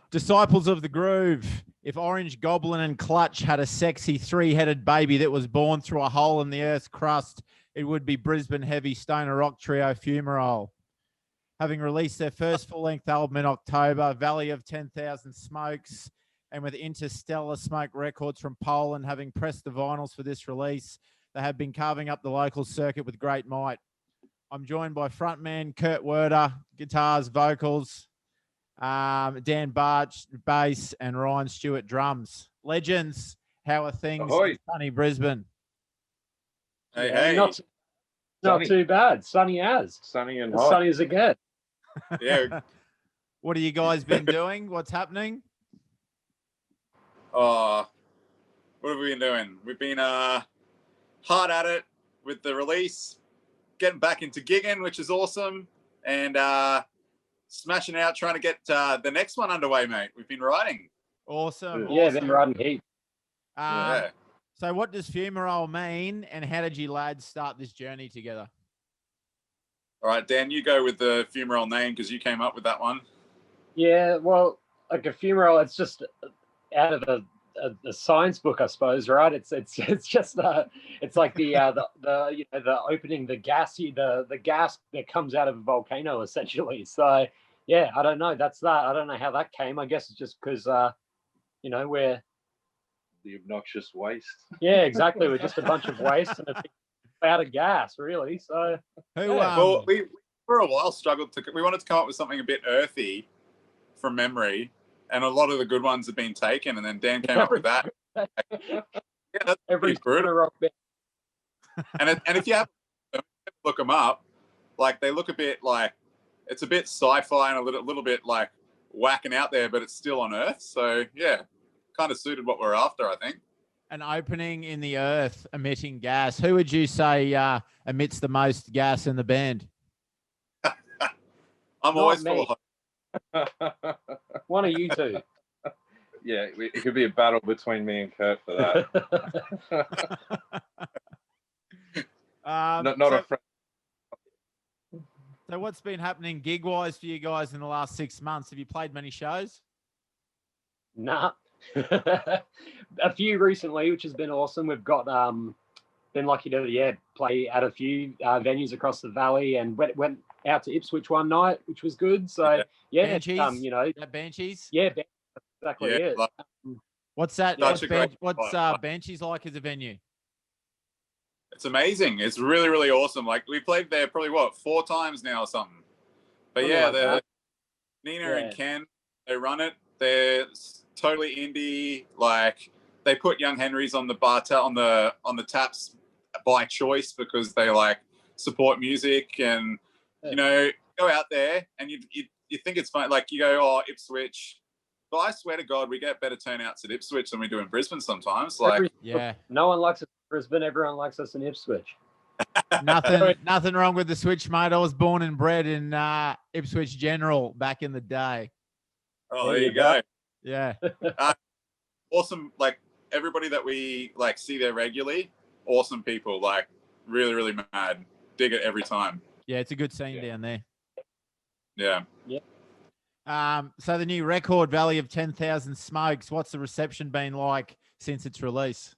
Disciples of the Groove. If Orange Goblin and Clutch had a sexy three-headed baby that was born through a hole in the Earth's crust, it would be Brisbane heavy stoner rock trio Fumarole. Having released their first full-length album in October, Valley of 10,000 Smokes, and with Interstellar Smoke Records from Poland having pressed the vinyls for this release, they have been carving up the local circuit with great might. I'm joined by frontman Kurt Werder, guitars, vocals, Dan Barch, bass, and Ryan Stewart, drums. Legends, how are things in sunny Brisbane? Hey. Not too bad. Sunny as. Sunny and as hot. Sunny as it gets. Yeah. What have you guys been doing? What's happening? What have we been doing? We've been hard at it with the release, getting back into gigging, which is awesome, and smashing out, trying to get the next one underway, mate. We've been writing. Awesome. Yeah, been writing heat. Yeah. So what does Fumarole mean, and how did you lads start this journey together? All right, Dan, you go with the Fumarole name because you came up with that one. Yeah, well, like a Fumarole, it's just out of a science book, I suppose, right? It's just it's like the opening, the gas that comes out of a volcano, essentially. So yeah, I don't know. That's that. I don't know how that came. I guess it's just because we're the obnoxious waste. Yeah, exactly. We're just a bunch of waste and a big cloud of gas, really. So well, we for a while struggled we wanted to come up with something a bit earthy from memory, and a lot of the good ones have been taken, and then Dan came up with that. Yeah, that's every brutal. rock band. And if you have to look them up, like they look a bit like it's a bit sci-fi and a little bit like whacking out there, but it's still on Earth. So yeah, kind of suited what we're after, I think. An opening in the Earth emitting gas. Who would you say emits the most gas in the band? I'm always full of hope. One of you two. Yeah, it could be a battle between me and Kurt for that. Not a friend. So what's been happening gig-wise for you guys in the last 6 months? Have you played many shows? Nah. A few recently, which has been awesome. We've got been lucky to play at a few venues across the valley, and went out to Ipswich one night, which was good. So Banshees? Banshees? Yeah, exactly. Yeah, Yeah. What's that? Yeah, What's Banshees like as a venue? It's amazing. It's really, really awesome. Like we played there probably 4 times now or something. But Nina and Ken, they run it. They're totally indie. Like they put Young Henry's on the bar on the taps by choice because they like support music, and go out there and you think it's fun. Like you go, Ipswich. But I swear to God, we get better turnouts at Ipswich than we do in Brisbane sometimes. Like, no one likes us in Brisbane. Everyone likes us in Ipswich. Nothing wrong with the switch, mate. I was born and bred in Ipswich General back in the day. Oh, there you go. Yeah. Awesome. Like everybody that we like see there regularly, awesome people. Like really, really mad. Dig it every time. Yeah, it's a good scene down there. Yeah. Yep. So the new record, Valley of 10,000 Smokes, what's the reception been like since its release?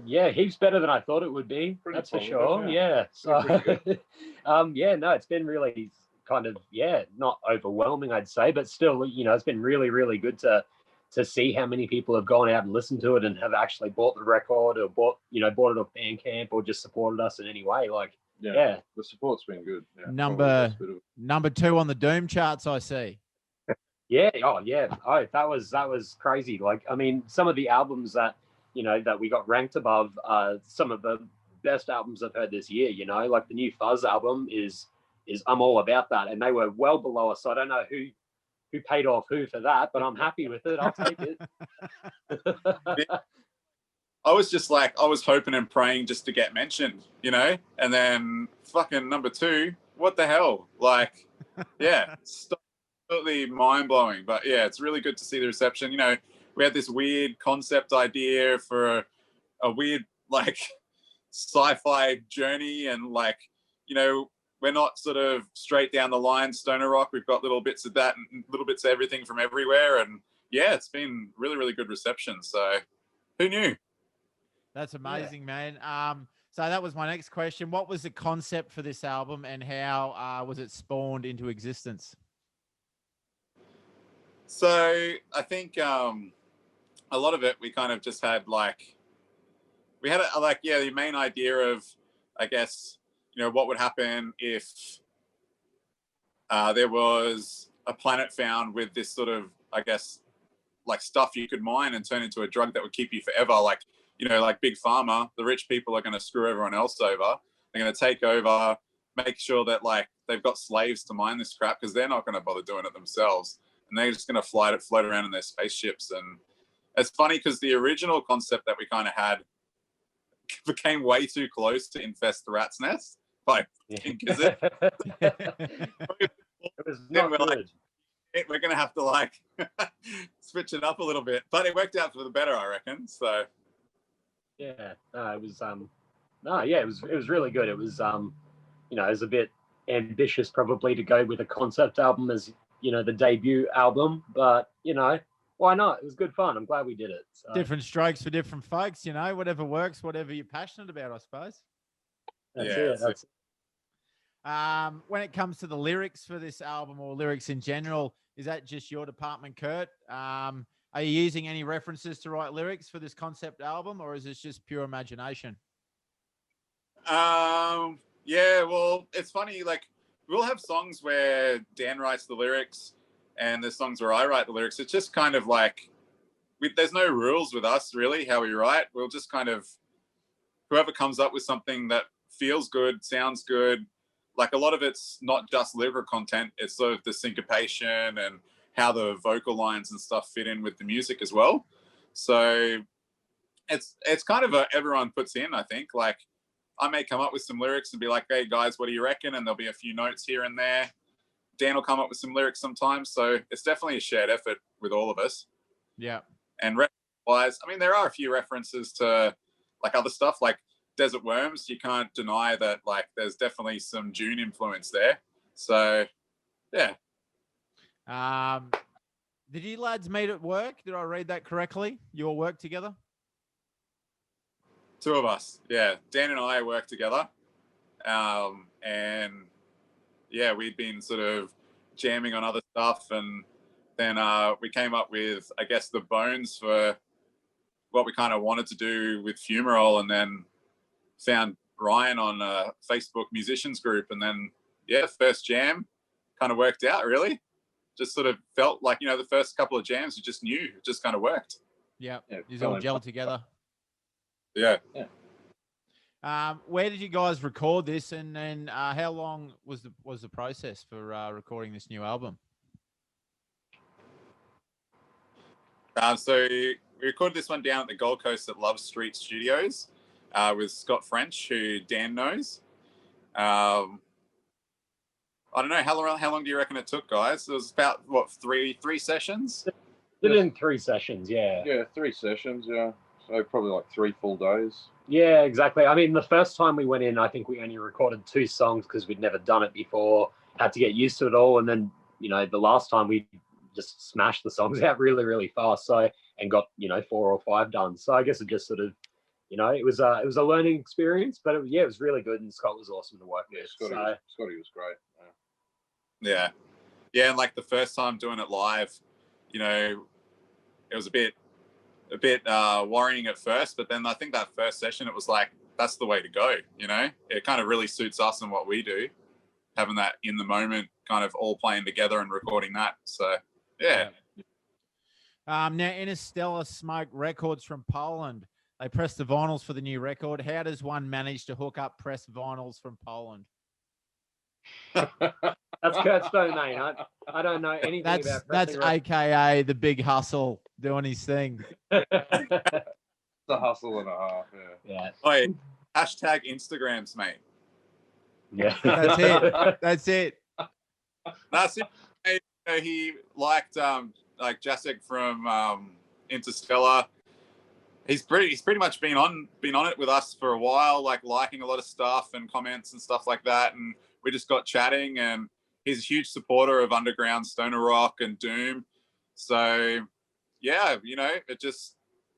Heaps better than I thought it would be. That's for sure. Yeah. So, it's been really kind of, not overwhelming, I'd say, but still, it's been really, really good to see how many people have gone out and listened to it and have actually bought the record or bought it off Bandcamp or just supported us in any way. Like, the support's been good. Yeah, number 2 on the Doom charts, I see. Yeah. Oh, yeah. Oh, that was crazy. Like, I mean, some of the albums that we got ranked above some of the best albums I've heard this year. Like the new Fuzz album is I'm all about that, and they were well below us. So I don't know who paid off who for that, but I'm happy with it. I'll take it. I was just like, I was hoping and praying just to get mentioned, and then fucking number 2, what the hell? Like, it's absolutely mind blowing. But yeah, it's really good to see the reception. We had this weird concept idea for a weird, like, sci-fi journey, and like, you know, we're not sort of straight down the line stoner rock. We've got little bits of that and little bits of everything from everywhere, and yeah, it's been really, really good reception. So who knew? That's amazing, man. So that was my next question. What was the concept for this album, and how was it spawned into existence? So I think a lot of it, we kind of just had like, we had the main idea of, I guess, you know, what would happen if there was a planet found with this sort of, I guess, like stuff you could mine and turn into a drug that would keep you forever. Like, you know, like Big Pharma, the rich people are going to screw everyone else over. They're going to take over, make sure that like they've got slaves to mine this crap, because they're not going to bother doing it themselves. And they're just going to float around in their spaceships. And it's funny because the original concept that we kind of had became way too close to Infest the Rat's Nest. Like, because it was not good. Like, we're going to have to like switch it up a little bit, but it worked out for the better, I reckon. So yeah, it was it was really good. It was you know, it was a bit ambitious probably to go with a concept album as, you know, the debut album, but you know, why not? It was good fun. I'm glad we did it. So. Different strokes for different folks, you know, whatever works, whatever you're passionate about, I suppose. That's it. That's it. When it comes to the lyrics for this album, or lyrics in general, is that just your department, Kurt? Are you using any references to write lyrics for this concept album, or is this just pure imagination? Yeah, well, it's funny, like we'll have songs where Dan writes the lyrics and there's songs where I write the lyrics. It's just kind of like, there's no rules with us really how we write. We'll just kind of, whoever comes up with something that feels good, sounds good. Like a lot of it's not just lyrical content, it's sort of the syncopation and how the vocal lines and stuff fit in with the music as well. So it's kind of everyone puts in, I think. Like I may come up with some lyrics and be like, hey guys, what do you reckon? And there'll be a few notes here and there. Dan will come up with some lyrics sometimes. So it's definitely a shared effort with all of us. Yeah. And reference-wise, I mean, there are a few references to like other stuff, like Desert Worms. You can't deny that, like, there's definitely some June influence there. So, yeah. Did you lads meet at work? Did I read that correctly? You all work together? Two of us, yeah. Dan and I work together. And yeah, we'd been sort of jamming on other stuff. And then we came up with, I guess, the bones for what we kind of wanted to do with Fumarole, and then found Ryan on a Facebook musicians group. And then, yeah, first jam kind of worked out, really. Just sort of felt like, you know, the first couple of jams, you just knew, it just kind of worked. Yeah, you all gelled together. Yeah. Where did you guys record this, and then how long was the process for recording this new album? So we recorded this one down at the Gold Coast at Love Street Studios with Scott French, who Dan knows. I don't know, how long do you reckon it took, guys? It was about what, three sessions? Did it in 3 sessions, yeah. Yeah, 3 sessions, yeah. So probably like 3 full days. Yeah, exactly. I mean, the first time we went in, I think we only recorded 2 songs because we'd never done it before, had to get used to it all. And then, you know, the last time we just smashed the songs out really, really fast. So, and got, you know, 4 or 5 done. So I guess it just sort of, you know, it was a learning experience, but it was really good. And Scott was awesome to work with. Scotty was great. Yeah. Yeah. And like the first time doing it live, you know, it was a bit worrying at first, but then I think that first session, it was like, that's the way to go. You know, it kind of really suits us and what we do, having that in the moment, kind of all playing together and recording that. So yeah. Now Interstellar Smoke Records from Poland, they pressed the vinyls for the new record. How does one manage to hook up pressed vinyls from Poland? That's Kurt's domain. I don't know anything about that's AKA the Big Hustle doing his thing. The hustle and a half, yeah. Wait, hashtag Instagrams, mate. Yeah. That's it. That's it. You know, he liked like Jacek from Interstellar. He's pretty much been on it with us for a while, like liking a lot of stuff and comments and stuff like that. And we just got chatting, and he's a huge supporter of underground stoner rock and doom. So yeah, it just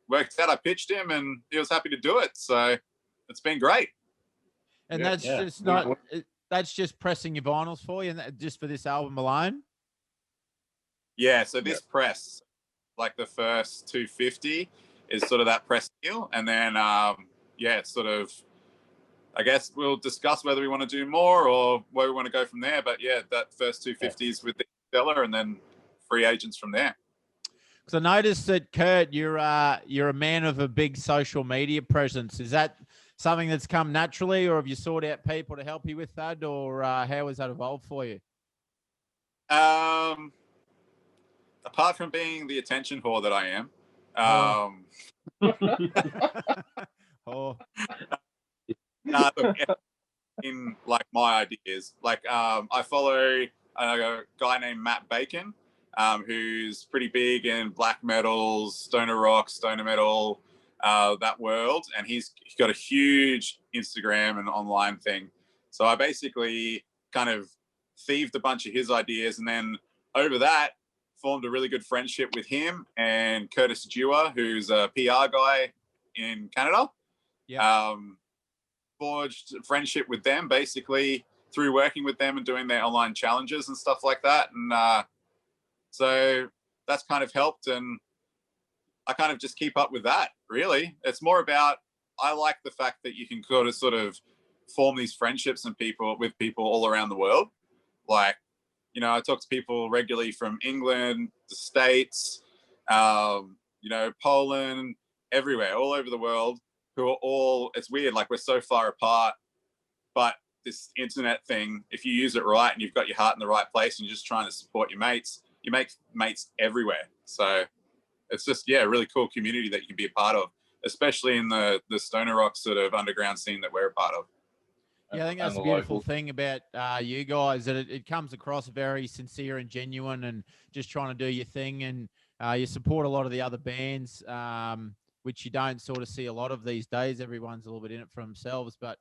worked out. I pitched him and he was happy to do it. So it's been great. And that's just pressing your vinyls for you, and just for this album alone. Yeah. So this press, like the first 250, is sort of that press deal, and then it's sort of, I guess we'll discuss whether we want to do more or where we want to go from there. But yeah, that first 250s with the seller, and then free agents from there. Because I noticed that, Kurt, you're a man of a big social media presence. Is that something that's come naturally, or have you sought out people to help you with that, or how has that evolved for you? Apart from being the attention whore that I am, in like my ideas, like I follow a guy named Matt Bacon, who's pretty big in black metal, stoner rock, stoner metal, that world, and he's got a huge Instagram and online thing. So I basically kind of thieved a bunch of his ideas, and then over that formed a really good friendship with him and Curtis Dewar, who's a PR guy in Canada. Yeah. Forged friendship with them basically through working with them and doing their online challenges and stuff like that. And so that's kind of helped, and I kind of just keep up with that, really. It's more about, I like the fact that you can sort of form these friendships and with people all around the world. Like, I talk to people regularly from England, the States, Poland, everywhere, all over the world, who are all, it's weird, like we're so far apart, but this internet thing, if you use it right and you've got your heart in the right place and you're just trying to support your mates, you make mates everywhere. So it's just, a really cool community that you can be a part of, especially in the stoner rock sort of underground scene that we're a part of. Yeah, I think that's the beautiful thing about you guys, that it comes across very sincere and genuine, and just trying to do your thing. And you support a lot of the other bands, which you don't sort of see a lot of these days. Everyone's a little bit in it for themselves, but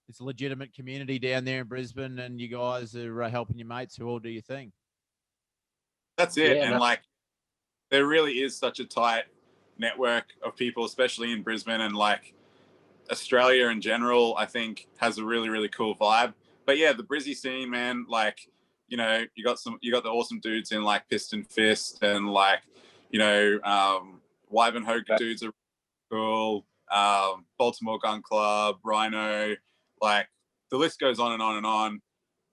it's a legitimate community down there in Brisbane, and you guys are helping your mates who all do your thing. That's it. Yeah, and like, there really is such a tight network of people, especially in Brisbane, and like Australia in general, I think has a really, really cool vibe. But yeah, the Brizzy scene, man, like, you got the awesome dudes in like Piston Fist, and like, Wyvenhoek dudes are cool. Baltimore Gun Club, Rhino, like the list goes on and on and on.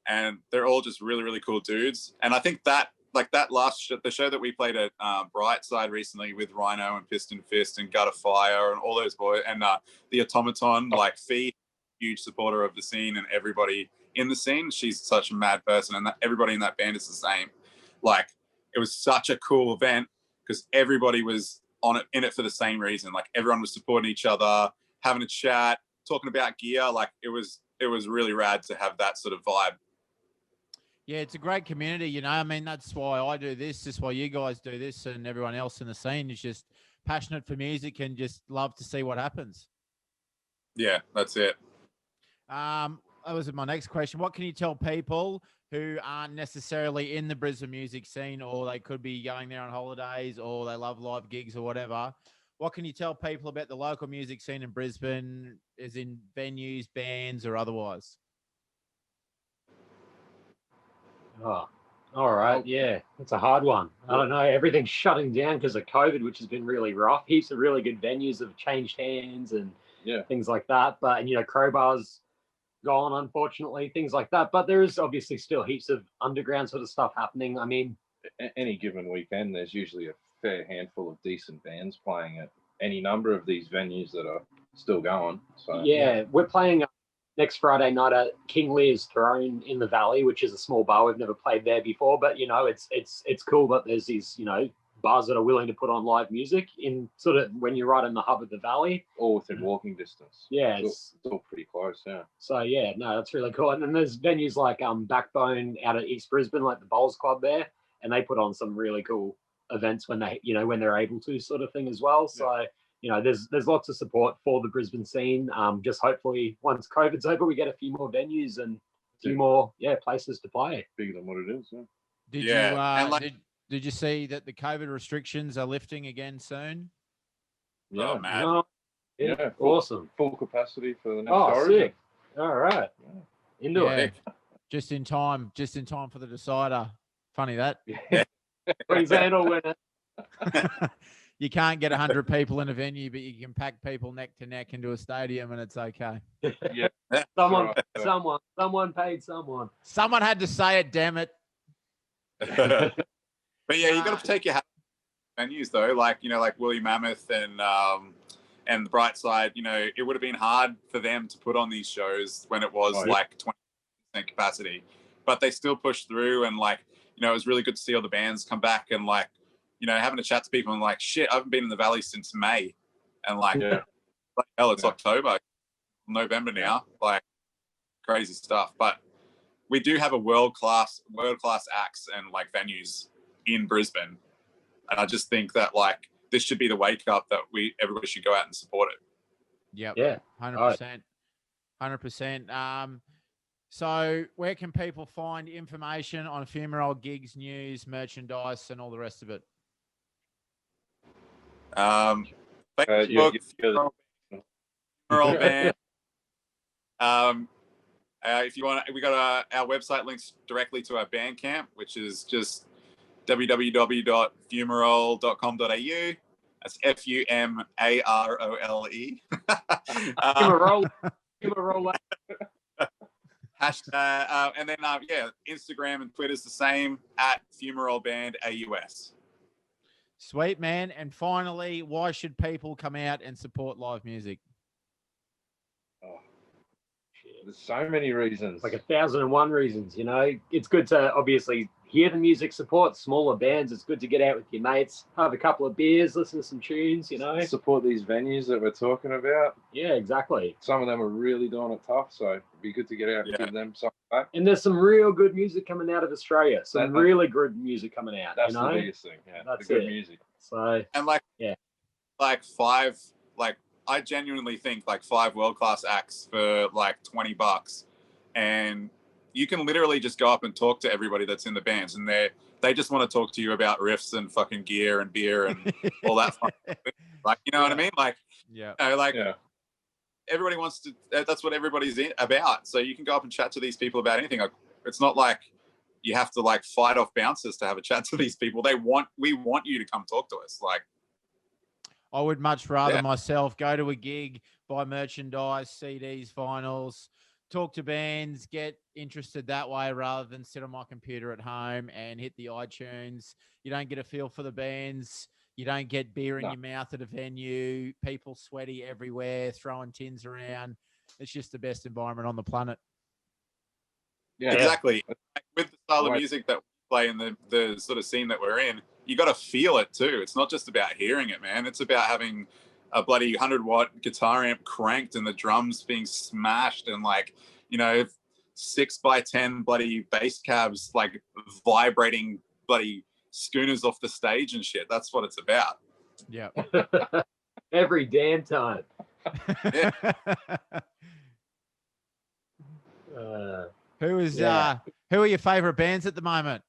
And they're all just really, really cool dudes. And I think that, like that the show that we played at Brightside recently with Rhino and Piston Fist and Gutter Fire and all those boys, and the Automaton, like Fee, huge supporter of the scene and everybody in the scene. She's such a mad person, and everybody in that band is the same. Like, it was such a cool event because everybody was in it for the same reason. Like, everyone was supporting each other, having a chat, talking about gear. Like, it was really rad to have that sort of vibe. Yeah, it's a great community, I mean, that's why I do this. That's why you guys do this, and everyone else in the scene is just passionate for music and just love to see what happens. Yeah, that's it. That was my next question. What can you tell people who aren't necessarily in the Brisbane music scene, or they could be going there on holidays, or they love live gigs or whatever? What can you tell people about the local music scene in Brisbane, as in venues, bands, or otherwise? Oh, all right. Yeah, it's a hard one. I don't know. Everything's shutting down because of COVID, which has been really rough. Heaps of really good venues have changed hands and things like that. But, and, Crowbar's gone, unfortunately, things like that. But there is obviously still heaps of underground sort of stuff happening. I mean, any given weekend, there's usually a fair handful of decent bands playing at any number of these venues that are still going. So we're playing next Friday night at King Lear's Throne in the Valley, which is a small bar. We've never played there before, but it's cool that there's these bars that are willing to put on live music in sort of when you're right in the hub of the valley, or within walking distance. Yeah, it's all pretty close. Yeah. So that's really cool. And then there's venues like Backbone out at East Brisbane, like the Bowls Club there, and they put on some really cool events when they when they're able to, sort of thing as well. So there's lots of support for the Brisbane scene. Just hopefully once COVID's over, we get a few more venues and a few more places to play. Bigger than what it is. Did you see that the COVID restrictions are lifting again soon? Yeah, Oh, man. No, awesome. Full capacity for the next Oh, Origin. sick. All right. Into it. Just in time for the decider. Funny that. Queensland winner. You can't get 100 people in a venue, but you can pack people neck to neck into a stadium and it's okay. Yeah. Someone paid someone. Someone had to say it, damn it. But yeah, you got to protect your venues though, like Woolly Mammoth and the Bright Side. It would have been hard for them to put on these shows when it was like 20% capacity, but they still pushed through. And it was really good to see all the bands come back and having a chat to people and shit, I haven't been in the Valley since May, and hell, it's October, November now, crazy stuff. But we do have a world class acts and venues in Brisbane, and I just think that this should be the wake up that everybody should go out and support it. Yep. Yeah. 100%. So where can people find information on Fumarole gigs, news, merchandise, and all the rest of it? Facebook, Fumarole Band. If you want, we got our website links directly to our Bandcamp, which is just www.fumarole.com.au. That's Fumarole. Fumarole. Hashtag, and then Instagram and Twitter's the same at Fumarole Band AUS. Sweet, man. And finally, why should people come out and support live music? Oh, there's so many reasons. 1,001 reasons. It's good to obviously hear the music, support smaller bands. It's good to get out with your mates, have a couple of beers, listen to some tunes. Support these venues that we're talking about. Yeah, exactly. Some of them are really doing it tough, so it'd be good to get out and give them something back. And there's some real good music coming out of Australia. Really good music coming out. That's the biggest thing. Yeah, that's the good it. music. So and five, I genuinely think 5 world-class acts for $20, and you can literally just go up and talk to everybody that's in the bands, and they just want to talk to you about riffs and fucking gear and beer and all that fun. What I mean? Everybody wants to. That's what everybody's about. So you can go up and chat to these people about anything. It's not like you have to fight off bouncers to have a chat to these people. We want you to come talk to us. I would much rather myself go to a gig, buy merchandise, CDs, vinyls, talk to bands, get interested that way rather than sit on my computer at home and hit the iTunes. You don't get a feel for the bands. You don't get beer in your mouth at a venue, people sweaty everywhere, throwing tins around. It's just the best environment on the planet. Yeah, exactly. With the style of music that we play in the sort of scene that we're in, you got to feel it too. It's not just about hearing it, man. It's about having a bloody 100-watt guitar amp cranked and the drums being smashed and 6x10 bloody bass cabs vibrating bloody schooners off the stage and shit. That's what it's about. Yeah. Every damn time. Yeah. Who are your favorite bands at the moment?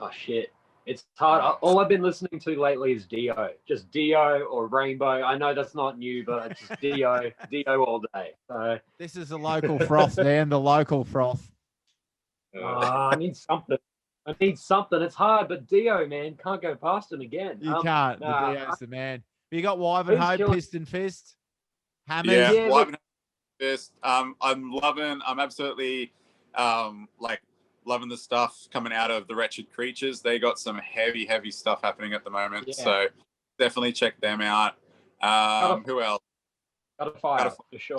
Oh shit. It's hard. All I've been listening to lately is Dio. Just Dio or Rainbow. I know that's not new, but it's just Dio all day. So this is the Local Froth, man. The Local Froth. I need something. It's hard, but Dio, man, can't go past him again. You can't. Dio's the man. You got Wyvern Hope, Piston Fist, Hammers. Yeah, Wyvern Fist. I'm absolutely loving the stuff coming out of the Wretched Creatures. They got some heavy stuff happening at the moment. Yeah. So definitely check them out. Who else? Got a fire for sure.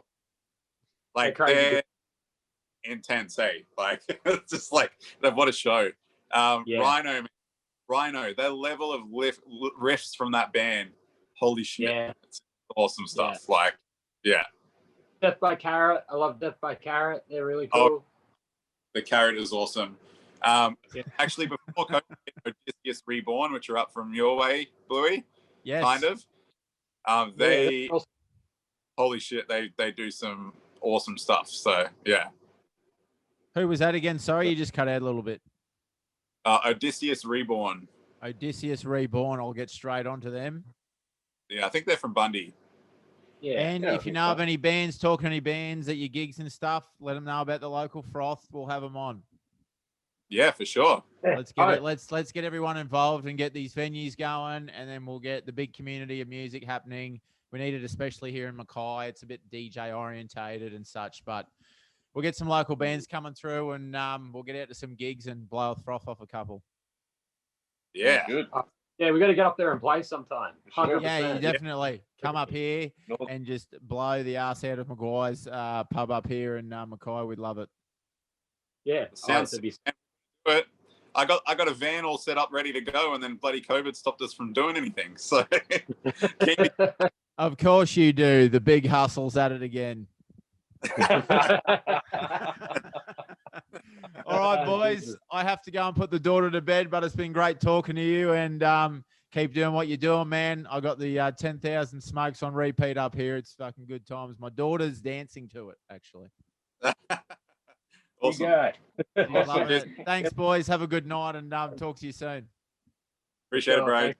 They're intense, eh? It's just what a show. Rhino, their level of riffs from that band, holy shit. Yeah. It's awesome stuff. Death by Carrot. I love Death by Carrot. They're really cool. The Carrot is awesome. Actually, before COVID, Odysseus Reborn, which are up from your way, Bluey, Yes. kind of. They, holy shit, they do some awesome stuff. So yeah. Who was that again? Sorry, you just cut out a little bit. Odysseus Reborn. Odysseus Reborn. I'll get straight onto them. Yeah, I think they're from Bundy. Yeah. And if you know of any bands, talking any bands at your gigs and stuff, let them know about the Local Froth. We'll have them on. Yeah, for sure. Let's get it. Let's get everyone involved and get these venues going, and then we'll get the big community of music happening. We need it, especially here in Mackay. It's a bit DJ orientated and such, but we'll get some local bands coming through, and we'll get out to some gigs and blow a froth off a couple. Yeah, Good. Yeah, we got to get up there and play sometime. 100%. Yeah, you definitely come up here and just blow the ass out of Maguire's pub up here in Mackay. We'd love it. Yeah, sounds. But I got a van all set up, ready to go, and then bloody COVID stopped us from doing anything. So, of course you do. The big hustle's at it again. All right, boys. I have to go and put the daughter to bed, but it's been great talking to you, and keep doing what you're doing, man. I got the 10,000 Smokes on repeat up here. It's fucking good times. My daughter's dancing to it, actually. Awesome. Love it. Thanks, boys. Have a good night, and talk to you soon. Appreciate it, bro.